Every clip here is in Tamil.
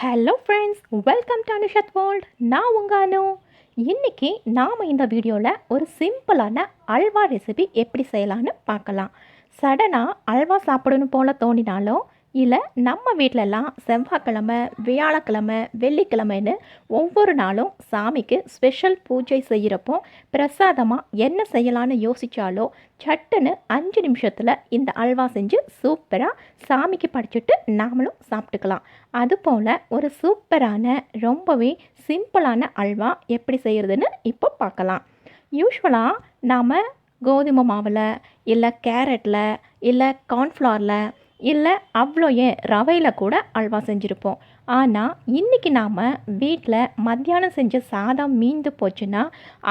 Hello friends, welcome to Anushath world. நான் உங்கள் அனு. இன்றைக்கி நாம் இந்த வீடியோவில் ஒரு சிம்பிளான அல்வா ரெசிபி எப்படி செய்யலான்னு பார்க்கலாம். சடனாக அல்வா சாப்பிடணும் போல் தோணினாலோ இல்லை நம்ம வீட்டிலலாம் செவ்வாய்க்கிழமை, வியாழக்கிழமை, வெள்ளிக்கிழமைன்னு ஒவ்வொரு நாளும் சாமிக்கு ஸ்பெஷல் பூஜை செய்கிறப்போ பிரசாதமாக என்ன செய்யலான்னு யோசித்தாலோ சட்டுன்னு 5 நிமிஷத்தில் இந்த அல்வா செஞ்சு சூப்பராக சாமிக்கு படைச்சிட்டு நாமளும் சாப்பிட்டுக்கலாம். அதுபோல் ஒரு சூப்பரான ரொம்பவே சிம்பிளான அல்வா எப்படி செய்கிறதுன்னு இப்போ பார்க்கலாம். யூஸ்வலாக நாம் கோதுமை மாவில், இல்லை கேரட்டில், இல்லை கார்ன்ஃப்ளவரில், இல்லை அவ்வளோ ஏன் ரவையில் கூட அல்வா செஞ்சுருப்போம். ஆனால் இன்றைக்கி நாம் வீட்டில் மத்தியானம் செஞ்ச சாதம் மீந்து போச்சுன்னா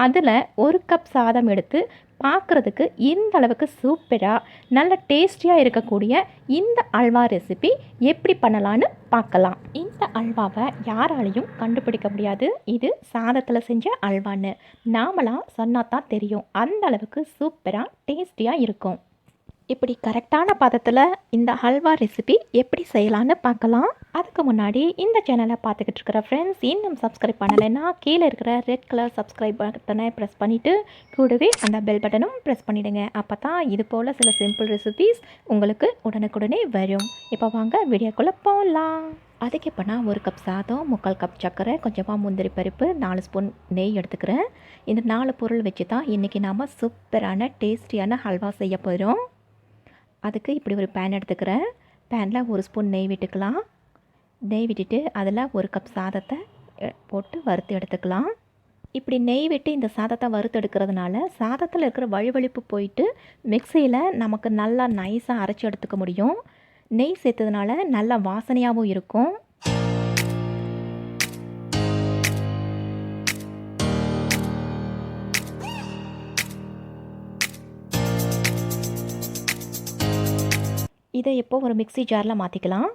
அதில் 1 கப் சாதம் எடுத்து பார்க்குறதுக்கு இந்த அளவுக்கு சூப்பராக நல்ல டேஸ்டியாக இருக்கக்கூடிய இந்த அல்வா ரெசிபி எப்படி பண்ணலான்னு பார்க்கலாம். இந்த அல்வாவை யாராலையும் கண்டுபிடிக்க முடியாது இது சாதத்தில் செஞ்ச அல்வான்னு. நாமளாக சொன்னால் தான் தெரியும். அந்த அளவுக்கு சூப்பராக டேஸ்டியாக இருக்கும். இப்படி கரெக்டான பதத்தில் இந்த ஹல்வா ரெசிபி எப்படி செய்யலான்னு பார்க்கலாம். அதுக்கு முன்னாடி இந்த சேனலை பார்த்துக்கிட்டு இருக்கிற ஃப்ரெண்ட்ஸ் இன்னும் சப்ஸ்கிரைப் பண்ணலைன்னா கீழே இருக்கிற ரெட் கலர் சப்ஸ்கிரைப் பட்டனை ப்ரெஸ் பண்ணிவிட்டு கூடவே அந்த பெல் பட்டனும் ப்ரெஸ் பண்ணிவிடுங்க. அப்போ தான் இது போல் சில சிம்பிள் ரெசிபீஸ் உங்களுக்கு உடனுக்குடனே வரும். இப்போ வாங்க வீடியோக்குள்ளே போகலாம். அதுக்கு இப்போ நான் 1 கப் சாதம், 3/4 கப் சர்க்கரை, கொஞ்சமாக முந்திரி பருப்பு, 4 ஸ்பூன் நெய் எடுத்துக்கிறேன். இந்த 4 பொருள் வச்சு தான் இன்றைக்கி நாம் சூப்பரான டேஸ்டியான ஹல்வா செய்ய போகிறோம். அதுக்கு இப்படி ஒரு பேன் எடுத்துக்கிறேன். பேனில் 1 ஸ்பூன் நெய் விட்டுக்கலாம். நெய் விட்டுட்டு அதில் 1 கப் சாதத்தை போட்டு வறுத்து எடுத்துக்கலாம். இப்படி நெய் விட்டு இந்த சாதத்தை வறுத்து எடுக்கிறதுனால சாதத்தில் இருக்கிற வழுவழுப்பு போயிட்டு மிக்சியில் நமக்கு நல்லா நைஸாக அரைச்சி எடுத்துக்க முடியும். நெய் சேர்த்ததுனால நல்லா வாசனையாகவும் இருக்கும். இதை இப்போ ஒரு மிக்ஸி ஜாரில் மாற்றிக்கலாம்.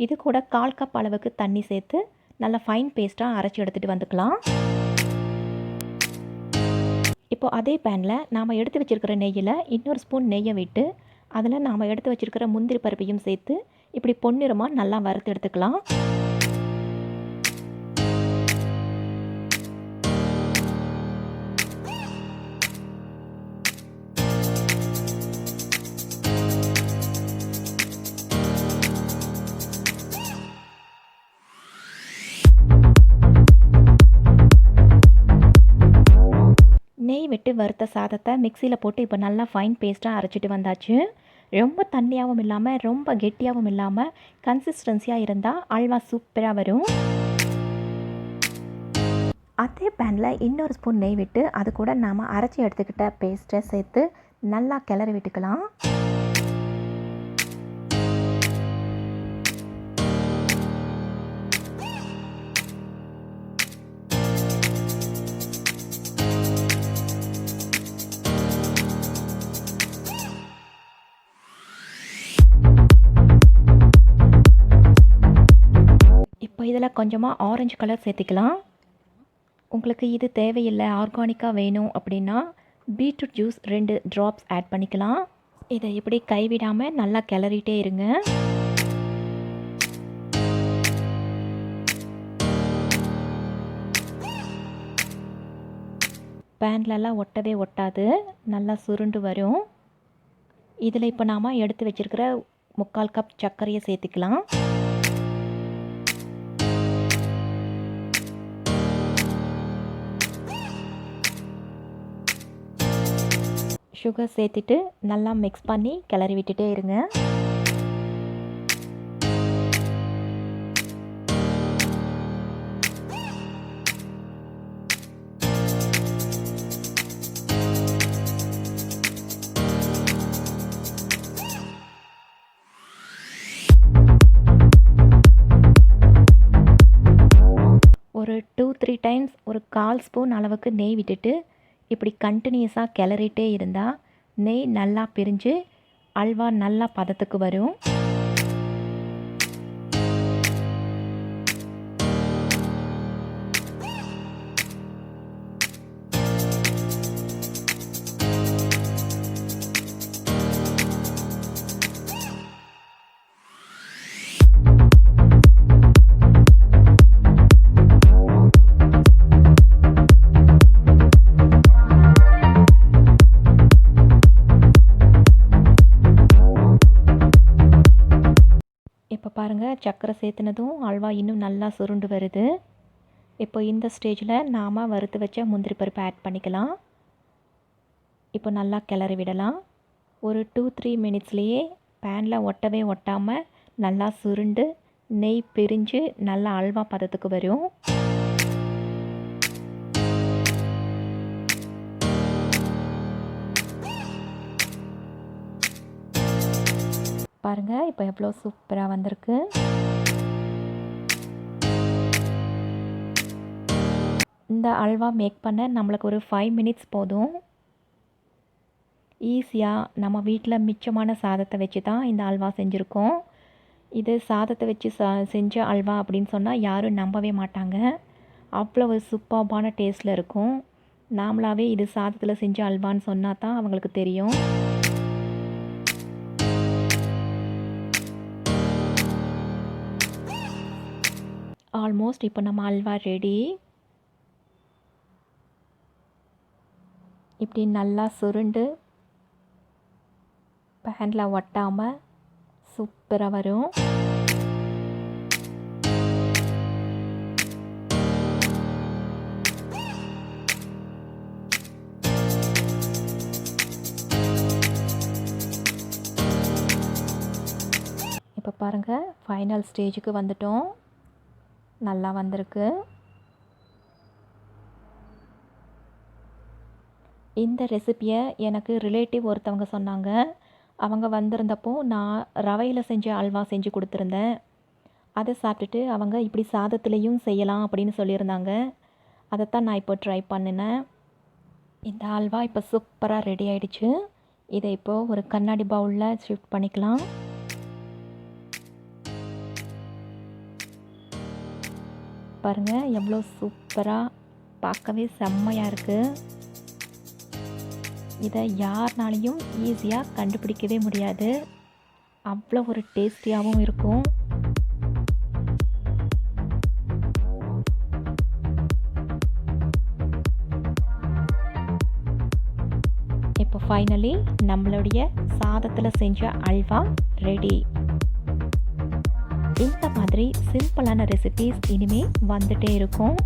இது கூட 1/4 கப் அளவுக்கு தண்ணி சேர்த்து நல்லா ஃபைன் பேஸ்ட்டாக அரைச்சி எடுத்துகிட்டு வந்துக்கலாம். இப்போ அதே பேனில் நாம் எடுத்து வச்சுருக்கிற நெய்யில் இன்னொரு ஸ்பூன் நெய்யை விட்டு அதில் நாம் எடுத்து வச்சுருக்கிற முந்திரி பருப்பையும் சேர்த்து இப்படி பொன்னிறமாக நல்லா வறுத்து எடுத்துக்கலாம். நெய் விட்டு வறுத்த சாதத்தை மிக்சியில் போட்டு இப்போ நல்லா ஃபைன் பேஸ்ட்டாக அரைச்சிட்டு வந்தாச்சு. ரொம்ப தண்ணியாகவும் இல்லாமல் ரொம்ப கெட்டியாகவும் இல்லாமல் கன்சிஸ்டன்சியாக இருந்தால் அல்வா சூப்பராக வரும். அதே பேனில் இன்னொரு ஸ்பூன் நெய் விட்டு அது கூட நாம் அரைச்சி எடுத்துக்கிட்ட பேஸ்ட்டை சேர்த்து நல்லா கிளறி விட்டுக்கலாம். இப்போ இதில் கொஞ்சமாக ஆரஞ்சு கலர் சேர்த்திக்கலாம். உங்களுக்கு இது தேவையில்லை, ஆர்கானிக்காக வேணும் அப்படின்னா பீட்ரூட் ஜூஸ் 2 ட்ராப்ஸ் ஆட் பண்ணிக்கலாம். இதை இப்படி கைவிடாமல் நல்லா கிளறிட்டே இருங்க. பேன்லலாம் ஒட்டவே ஒட்டாது, நல்லா சுருண்டு வரும். இதில் இப்போ நாம் எடுத்து வச்சுருக்கிற 3/4 கப் சர்க்கரையை சேர்த்துக்கலாம். சுகர் சேர்த்துட்டு நல்லா மிக்ஸ் பண்ணி கிளறி விட்டுட்டே இருங்க. ஒரு 2-3 டைம்ஸ் ஒரு 1/4 ஸ்பூன் அளவுக்கு நெய் விட்டுட்டு இப்படி கண்டினியூஸாக கிளறிட்டே இருந்தால் நெய் நல்லா பிரிஞ்சு அல்வா நல்லா பதத்துக்கு வரும். பாருங்கள், சர்க்கரை சேர்த்துனதும் அல்வா இன்னும் நல்லா சுருண்டு வருது. இப்போ இந்த ஸ்டேஜில் நாம் வறுத்து வச்ச முந்திரி பருப்பு ஆட் பண்ணிக்கலாம். இப்போ நல்லா கிளறி விடலாம். ஒரு 2-3 மினிட்ஸ்லேயே பேனில் ஒட்டவே ஒட்டாமல் நல்லா சுருண்டு நெய் பிரிஞ்சு நல்லா அல்வா பதத்துக்கு வரும். பாருங்கள், இப்போ எவ்வளோ சூப்பராக வந்திருக்கு. இந்த அல்வா மேக் பண்ண நம்மளுக்கு ஒரு 5 மினிட்ஸ் போதும். ஈஸியாக நம்ம வீட்டில் மிச்சமான சாதத்தை வச்சு தான் இந்த அல்வா செஞ்சுருக்கோம். இது சாதத்தை வச்சு செஞ்ச அல்வா அப்படின்னு சொன்னால் யாரும் நம்பவே மாட்டாங்க. அவ்வளோ ஒரு சூப்பர்பான டேஸ்ட்டில் இருக்கும். நாமளாகவே இது சாதத்தில் செஞ்ச அல்வான்னு சொன்னால் தான் அவங்களுக்கு தெரியும். ஆல்மோஸ்ட் இப்போ நம்ம அல்வா ரெடி. இப்படி நல்லா சுருண்டு பேனில் ஒட்டாமல் சூப்பராக வரும். இப்போ பாருங்கள், ஃபைனல் ஸ்டேஜுக்கு வந்துட்டோம். நல்லா வந்திருக்கு. இந்த ரெசிப்பியை எனக்கு ரிலேட்டிவ் ஒருத்தவங்க சொன்னாங்க. அவங்க வந்திருந்தப்போ நான் ரவையில் செஞ்ச அல்வா செஞ்சு கொடுத்துருந்தேன். அதை சாப்பிட்டுட்டு அவங்க இப்படி சாதத்துலேயும் செய்யலாம் அப்படின்னு சொல்லியிருந்தாங்க. அதைத்தான் நான் இப்போ ட்ரை பண்ணினேன். இந்த அல்வா இப்போ சூப்பராக ரெடி ஆகிடுச்சு. இதை இப்போது ஒரு கண்ணாடி பவுலில் ஷிஃப்ட் பண்ணிக்கலாம். பாருங்கள், எவ்வளோ சூப்பராக, பார்க்கவே செம்மையாக இருக்குது. இதை யாருனாலையும் ஈஸியாக கண்டுபிடிக்கவே முடியாது. அவ்வளோ ஒரு டேஸ்டியாகவும் இருக்கும். இப்போ ஃபைனலி நம்மளுடைய சாதத்தில் செஞ்ச அல்வா ரெடி. இந்த மாதிரி சிம்பிளான ரெசிபீஸ் இனிமேல் வந்துட்டே இருக்கும்.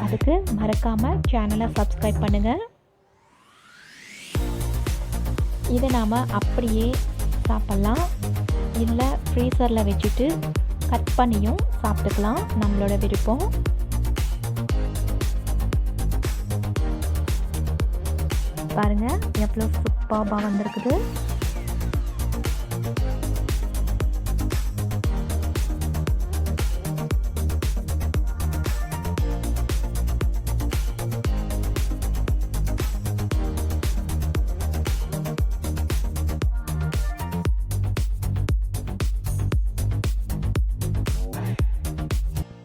அதுக்கு மறக்காமல் சேனலை சப்ஸ்கிரைப் பண்ணுங்கள். இதை நாம் அப்படியே சாப்பிட்லாம், இல்லை ஃப்ரீசரில் வச்சுட்டு கட் பண்ணியும் சாப்பிட்டுக்கலாம், நம்மளோட விருப்பம். பாருங்கள், எவ்வளோ சூப்பராக வந்திருக்குது.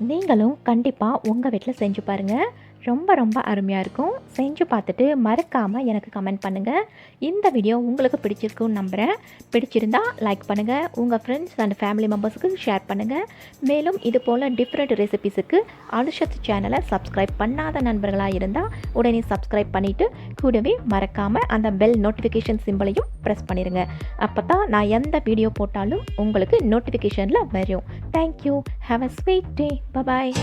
நீங்களும் கண்டிப்பாக உங்கள் வீட்டில் செஞ்சு பாருங்கள். ரொம்ப ரொம்ப அருமையாக இருக்கும். செஞ்சு பார்த்துட்டு மறக்காமல் எனக்கு கமெண்ட் பண்ணுங்கள். இந்த வீடியோ உங்களுக்கு பிடிச்சிருக்குன்னு நம்புகிறேன். பிடிச்சிருந்தா லைக் பண்ணுங்கள், உங்கள் ஃப்ரெண்ட்ஸ் அண்ட் ஃபேமிலி மெம்பர்ஸுக்கு ஷேர் பண்ணுங்கள். மேலும் இது போல் டிஃப்ரெண்ட் ரெசிபிஸுக்கு அனுஷத் சேனலை சப்ஸ்கிரைப் பண்ணாத நண்பர்களாக இருந்தால் உடனே சப்ஸ்கிரைப் பண்ணிவிட்டு கூடவே மறக்காமல் அந்த பெல் நோட்டிஃபிகேஷன் சிம்பிளையும் ப்ரெஸ் பண்ணிடுங்க. அப்போ தான் நான் எந்த வீடியோ போட்டாலும் உங்களுக்கு நோட்டிஃபிகேஷனில் வரும். Thank you. Have a sweet day. Bye bye.